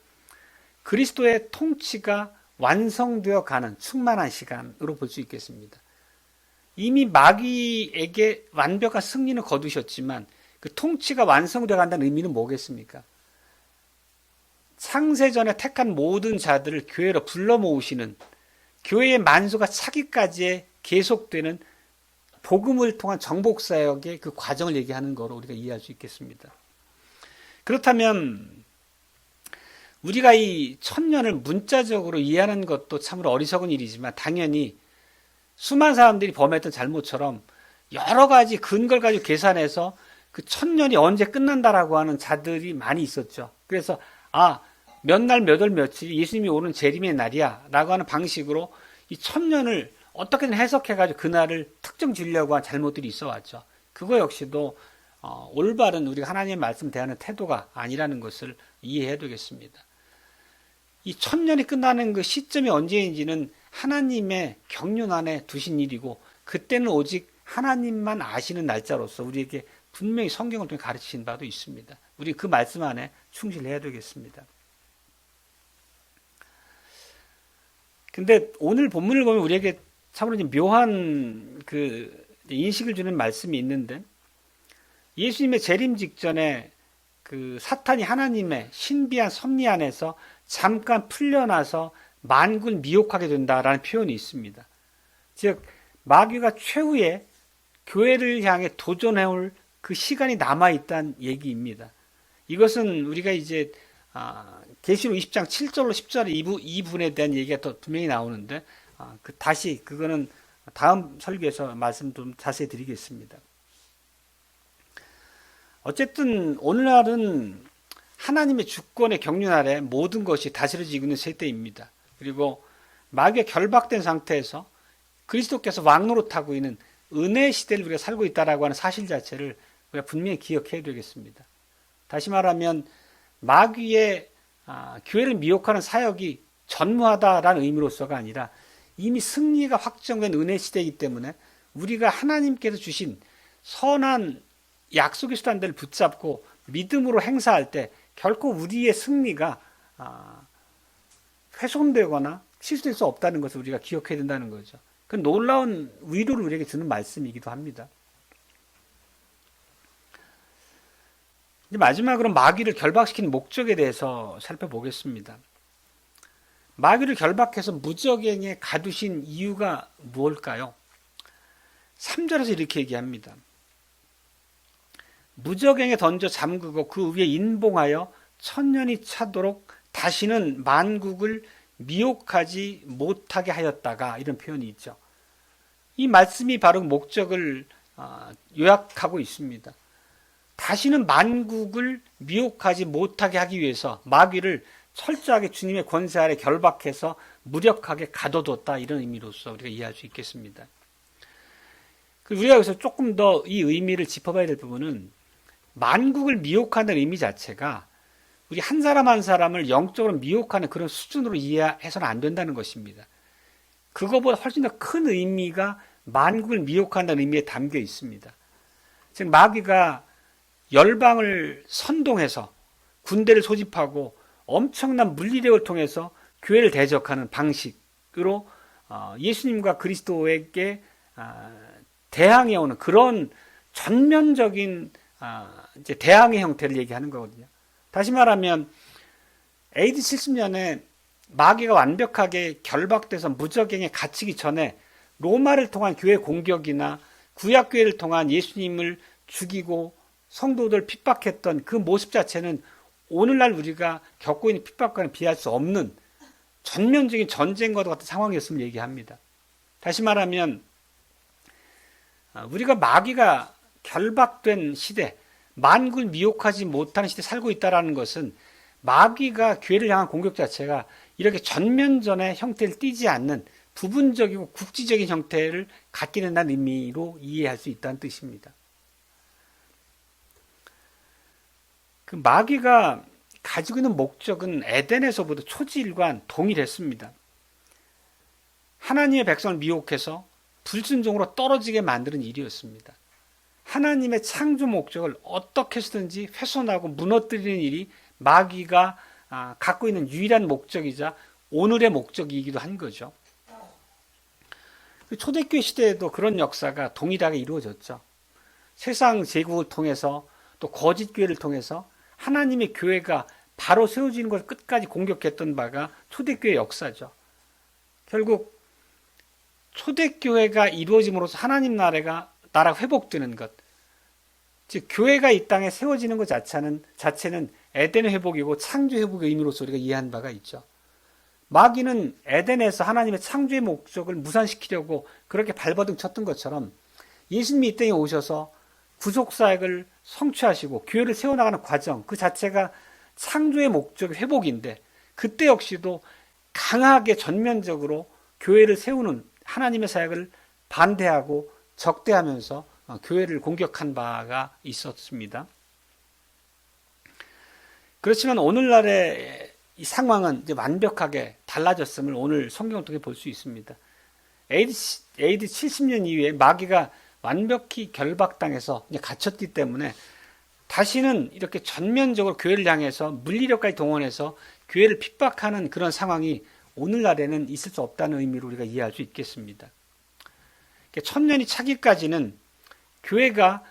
그리스도의 통치가 완성되어 가는 충만한 시간으로 볼 수 있겠습니다. 이미 마귀에게 완벽한 승리는 거두셨지만 그 통치가 완성되어 간다는 의미는 뭐겠습니까? 창세전에 택한 모든 자들을 교회로 불러 모으시는, 교회의 만수가 차기까지 계속되는 복음을 통한 정복사역의 그 과정을 얘기하는 거로 우리가 이해할 수 있겠습니다. 그렇다면 우리가 이 천년을 문자적으로 이해하는 것도 참으로 어리석은 일이지만 당연히 수많은 사람들이 범했던 잘못처럼 여러 가지 근거를 가지고 계산해서 그 천년이 언제 끝난다라고 하는 자들이 많이 있었죠. 그래서 몇 날 몇 월 며칠 예수님이 오는 재림의 날이야 라고 하는 방식으로 이 천년을 어떻게든 해석해가지고 그날을 특정 지으려고 한 잘못들이 있어 왔죠. 그거 역시도 올바른 우리가 하나님의 말씀 대하는 태도가 아니라는 것을 이해해야 되겠습니다. 이 천년이 끝나는 그 시점이 언제인지는 하나님의 경륜 안에 두신 일이고 그때는 오직 하나님만 아시는 날짜로서 우리에게 분명히 성경을 통해 가르치신 바도 있습니다. 우리 그 말씀 안에 충실해야 되겠습니다. 근데 오늘 본문을 보면 우리에게 참으로 묘한 그 인식을 주는 말씀이 있는데, 예수님의 재림 직전에 그 사탄이 하나님의 신비한 섭리 안에서 잠깐 풀려나서 만군을 미혹하게 된다라는 표현이 있습니다. 즉 마귀가 최후의 교회를 향해 도전해올 그 시간이 남아있다는 얘기입니다. 이것은 우리가 이제 계시록 20장 7절로 10절의 이 부분에 대한 얘기가 더 분명히 나오는데 다시 그거는 다음 설교에서 말씀 좀 자세히 드리겠습니다. 어쨌든 오늘날은 하나님의 주권의 경륜 아래 모든 것이 다스려지고 있는 세대입니다. 그리고 마귀에 결박된 상태에서 그리스도께서 왕노릇하고 있는 은혜의 시대를 우리가 살고 있다라고 하는 사실 자체를 우리가 분명히 기억해야 되겠습니다. 다시 말하면 마귀의 교회를 미혹하는 사역이 전무하다라는 의미로서가 아니라 이미 승리가 확정된 은혜 시대이기 때문에 우리가 하나님께서 주신 선한 약속의 수단들을 붙잡고 믿음으로 행사할 때 결코 우리의 승리가 훼손되거나 실수될 수 없다는 것을 우리가 기억해야 된다는 거죠. 그 놀라운 위로를 우리에게 주는 말씀이기도 합니다. 이제 마지막으로 마귀를 결박시키는 목적에 대해서 살펴보겠습니다. 마귀를 결박해서 무적행에 가두신 이유가 무엇일까요? 3절에서 이렇게 얘기합니다. 무적행에 던져 잠그고 그 위에 인봉하여 천년이 차도록 다시는 만국을 미혹하지 못하게 하였다가, 이런 표현이 있죠. 이 말씀이 바로 목적을 요약하고 있습니다. 다시는 만국을 미혹하지 못하게 하기 위해서 마귀를 철저하게 주님의 권세 아래 결박해서 무력하게 가둬뒀다, 이런 의미로서 우리가 이해할 수 있겠습니다. 우리가 여기서 조금 더 이 의미를 짚어봐야 될 부분은 만국을 미혹하는 의미 자체가 우리 한 사람 한 사람을 영적으로 미혹하는 그런 수준으로 이해해서는 안 된다는 것입니다. 그거보다 훨씬 더 큰 의미가 만국을 미혹한다는 의미에 담겨 있습니다. 즉 마귀가 열방을 선동해서 군대를 소집하고 엄청난 물리력을 통해서 교회를 대적하는 방식으로 예수님과 그리스도에게 대항해오는 그런 전면적인 이제 대항의 형태를 얘기하는 거거든요. 다시 말하면 AD 70년에 마귀가 완벽하게 결박돼서 무적행에 갇히기 전에 로마를 통한 교회 공격이나 구약교회를 통한 예수님을 죽이고 성도들 핍박했던 그 모습 자체는 오늘날 우리가 겪고 있는 핍박과는 비할 수 없는 전면적인 전쟁과도 같은 상황이었음을 얘기합니다. 다시 말하면 우리가 마귀가 결박된 시대, 만국을 미혹하지 못하는 시대에 살고 있다는 것은 마귀가 교회를 향한 공격 자체가 이렇게 전면전의 형태를 띠지 않는 부분적이고 국지적인 형태를 갖게 된다는 의미로 이해할 수 있다는 뜻입니다. 그 마귀가 가지고 있는 목적은 에덴에서부터 초지일관 동일했습니다. 하나님의 백성을 미혹해서 불순종으로 떨어지게 만드는 일이었습니다. 하나님의 창조 목적을 어떻게 해서든지 훼손하고 무너뜨리는 일이 마귀가 갖고 있는 유일한 목적이자 오늘의 목적이기도 한 거죠. 초대교회 시대에도 그런 역사가 동일하게 이루어졌죠. 세상 제국을 통해서 또 거짓 교회를 통해서 하나님의 교회가 바로 세워지는 것을 끝까지 공격했던 바가 초대교회 역사죠. 결국 초대교회가 이루어짐으로써 하나님 나라 회복되는 것, 즉 교회가 이 땅에 세워지는 것 자체는 에덴의 회복이고 창조 회복의 의미로서 우리가 이해한 바가 있죠. 마귀는 에덴에서 하나님의 창조의 목적을 무산시키려고 그렇게 발버둥 쳤던 것처럼 예수님이 이 땅에 오셔서 구속사역을 성취하시고 교회를 세워나가는 과정 그 자체가 창조의 목적의 회복인데, 그때 역시도 강하게 전면적으로 교회를 세우는 하나님의 사역을 반대하고 적대하면서 교회를 공격한 바가 있었습니다. 그렇지만 오늘날의 이 상황은 이제 완벽하게 달라졌음을 오늘 성경을 통해 볼 수 있습니다. AD 70년 이후에 마귀가 완벽히 결박당해서 이제 갇혔기 때문에 다시는 이렇게 전면적으로 교회를 향해서 물리력까지 동원해서 교회를 핍박하는 그런 상황이 오늘날에는 있을 수 없다는 의미로 우리가 이해할 수 있겠습니다. 천년이 차기까지는 교회가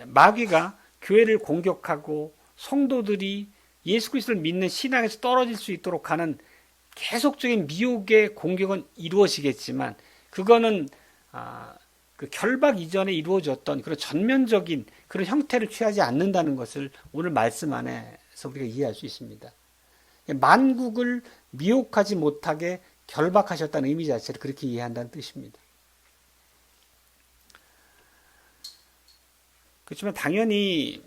마귀가 교회를 공격하고 성도들이 예수 그리스도를 믿는 신앙에서 떨어질 수 있도록 하는 계속적인 미혹의 공격은 이루어지겠지만, 그거는 그 결박 이전에 이루어졌던 그런 전면적인 그런 형태를 취하지 않는다는 것을 오늘 말씀 안에서 우리가 이해할 수 있습니다. 만국을 미혹하지 못하게 결박하셨다는 의미 자체를 그렇게 이해한다는 뜻입니다. 그렇지만 당연히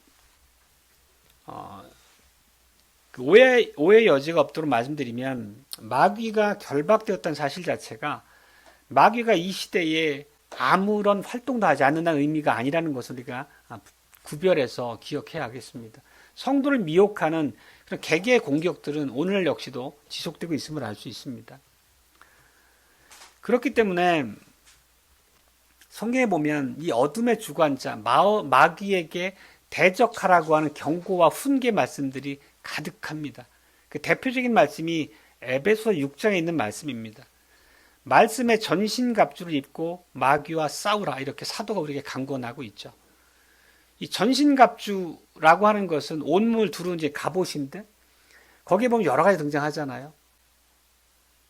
오해 여지가 없도록 말씀드리면, 마귀가 결박되었다는 사실 자체가 마귀가 이 시대에 아무런 활동도 하지 않는다는 의미가 아니라는 것을 우리가 구별해서 기억해야 하겠습니다. 성도를 미혹하는 그런 개개의 공격들은 오늘 역시도 지속되고 있음을 알 수 있습니다. 그렇기 때문에 성경에 보면 이 어둠의 주관자 마귀에게 대적하라고 하는 경고와 훈계 말씀들이 가득합니다. 그 대표적인 말씀이 에베소 6장에 있는 말씀입니다. 말씀의 전신갑주를 입고 마귀와 싸우라, 이렇게 사도가 우리에게 강권하고 있죠. 이 전신갑주라고 하는 것은 온몸을 두르는 이제 갑옷인데, 거기에 보면 여러 가지 등장하잖아요.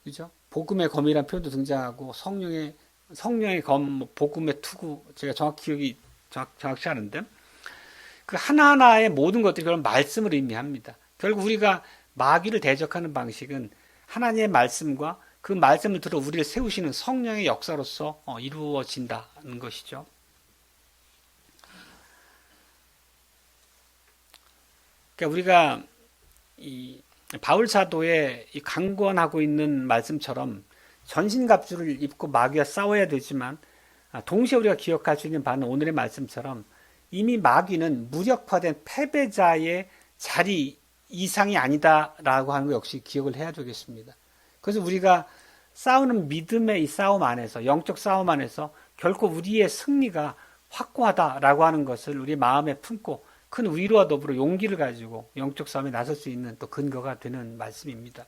그죠? 복음의 검이라는 표현도 등장하고, 성령의 검, 복음의 투구, 제가 정확히 하는데, 그 하나하나의 모든 것들이 그런 말씀을 의미합니다. 결국 우리가 마귀를 대적하는 방식은 하나님의 말씀과 그 말씀을 들어 우리를 세우시는 성령의 역사로서 이루어진다는 것이죠. 그러니까 우리가 이 바울 사도의 이 강권하고 있는 말씀처럼 전신갑주를 입고 마귀와 싸워야 되지만, 동시에 우리가 기억할 수 있는 바는 오늘의 말씀처럼 이미 마귀는 무력화된 패배자의 자리 이상이 아니다라고 하는 것 역시 기억을 해야 되겠습니다. 그래서 우리가 싸우는 믿음의 이 싸움 안에서, 영적 싸움 안에서 결코 우리의 승리가 확고하다라고 하는 것을 우리 마음에 품고 큰 위로와 더불어 용기를 가지고 영적 싸움에 나설 수 있는 또 근거가 되는 말씀입니다.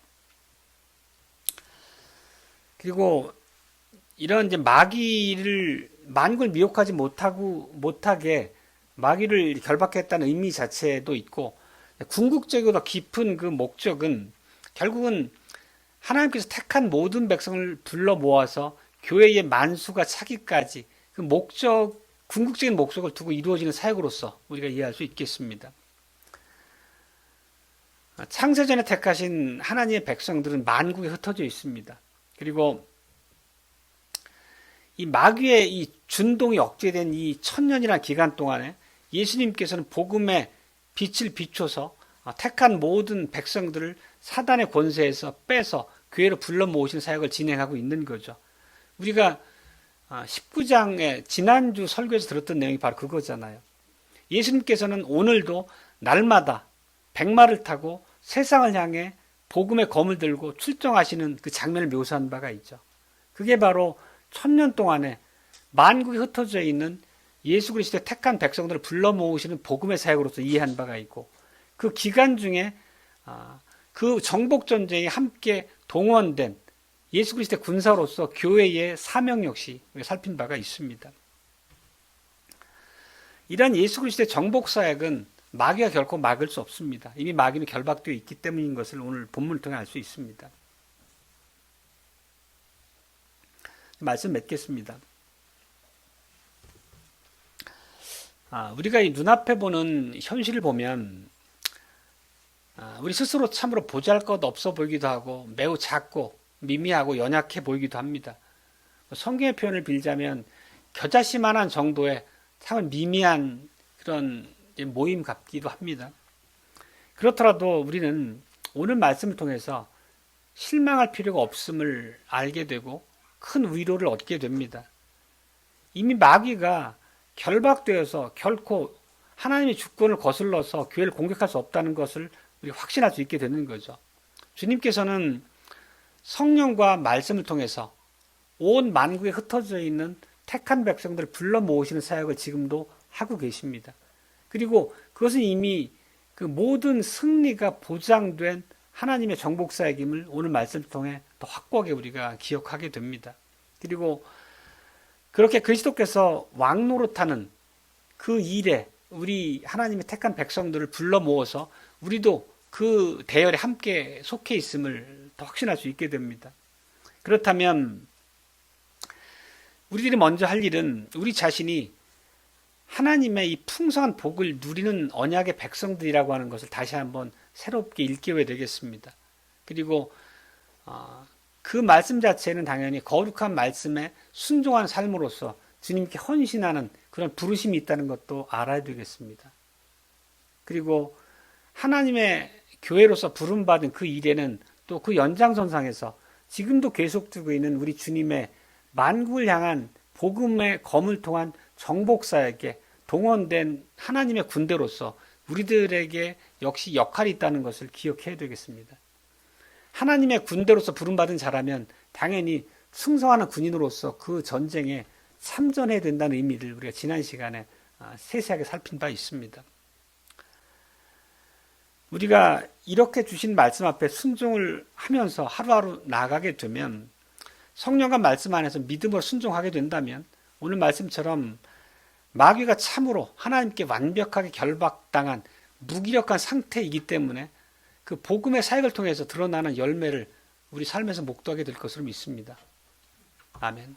그리고 이런 이제 만국을 미혹하지 못하게 마귀를 결박했다는 의미 자체도 있고, 궁극적으로 깊은 그 목적은 결국은 하나님께서 택한 모든 백성을 불러 모아서 교회의 만수가 차기까지 그 궁극적인 목적을 두고 이루어지는 사역으로서 우리가 이해할 수 있겠습니다. 창세전에 택하신 하나님의 백성들은 만국에 흩어져 있습니다. 그리고 이 마귀의 이 준동이 억제된 이 천년이라는 기간 동안에 예수님께서는 복음의 빛을 비춰서 택한 모든 백성들을 사단의 권세에서 빼서 교회로 불러 모으신 사역을 진행하고 있는 거죠. 우리가 19장에 지난주 설교에서 들었던 내용이 바로 그거잖아요. 예수님께서는 오늘도 날마다 백마를 타고 세상을 향해 복음의 검을 들고 출정하시는 그 장면을 묘사한 바가 있죠. 그게 바로 천년 동안에 만국에 흩어져 있는 예수 그리스도의 택한 백성들을 불러 모으시는 복음의 사역으로서 이해한 바가 있고, 그 기간 중에 그 정복 전쟁에 함께 동원된 예수 그리스도의 군사로서 교회의 사명 역시 살핀 바가 있습니다. 이러한 예수 그리스도의 정복 사역은 마귀가 결코 막을 수 없습니다. 이미 마귀는 결박되어 있기 때문인 것을 오늘 본문을 통해 알 수 있습니다. 말씀 맺겠습니다. 우리가 이 눈앞에 보는 현실을 보면 우리 스스로 참으로 보잘것 없어 보이기도 하고 매우 작고 미미하고 연약해 보이기도 합니다. 성경의 표현을 빌자면 겨자씨만한 정도의 참 미미한 그런 모임 같기도 합니다. 그렇더라도 우리는 오늘 말씀을 통해서 실망할 필요가 없음을 알게 되고 큰 위로를 얻게 됩니다. 이미 마귀가 결박되어서 결코 하나님의 주권을 거슬러서 교회를 공격할 수 없다는 것을 우리가 확신할 수 있게 되는 거죠. 주님께서는 성령과 말씀을 통해서 온 만국에 흩어져 있는 택한 백성들을 불러 모으시는 사역을 지금도 하고 계십니다. 그리고 그것은 이미 그 모든 승리가 보장된 하나님의 정복 사역임을 오늘 말씀을 통해 더 확고하게 우리가 기억하게 됩니다. 그리고 그렇게 그리스도께서 왕노릇하는 그 일에 우리 하나님의 택한 백성들을 불러 모아서 우리도 그 대열에 함께 속해 있음을 더 확신할 수 있게 됩니다. 그렇다면 우리들이 먼저 할 일은 우리 자신이 하나님의 이 풍성한 복을 누리는 언약의 백성들이라고 하는 것을 다시 한번 새롭게 일깨워야 되겠습니다. 그리고 그 말씀 자체는 당연히 거룩한 말씀에 순종하는 삶으로서 주님께 헌신하는 그런 부르심이 있다는 것도 알아야 되겠습니다. 그리고 하나님의 교회로서 부름받은 그 일에는 또 그 연장선상에서 지금도 계속되고 있는 우리 주님의 만국을 향한 복음의 검을 통한 정복사에게 동원된 하나님의 군대로서 우리들에게 역시 역할이 있다는 것을 기억해야 되겠습니다. 하나님의 군대로서 부름받은 자라면 당연히 승성하는 군인으로서 그 전쟁에 참전해야 된다는 의미를 우리가 지난 시간에 세세하게 살핀 바 있습니다. 우리가 이렇게 주신 말씀 앞에 순종을 하면서 하루하루 나아가게 되면 성령과 말씀 안에서 믿음으로 순종하게 된다면 오늘 말씀처럼 마귀가 참으로 하나님께 완벽하게 결박당한 무기력한 상태이기 때문에 그 복음의 사역을 통해서 드러나는 열매를 우리 삶에서 목도하게 될 것으로 믿습니다. 아멘.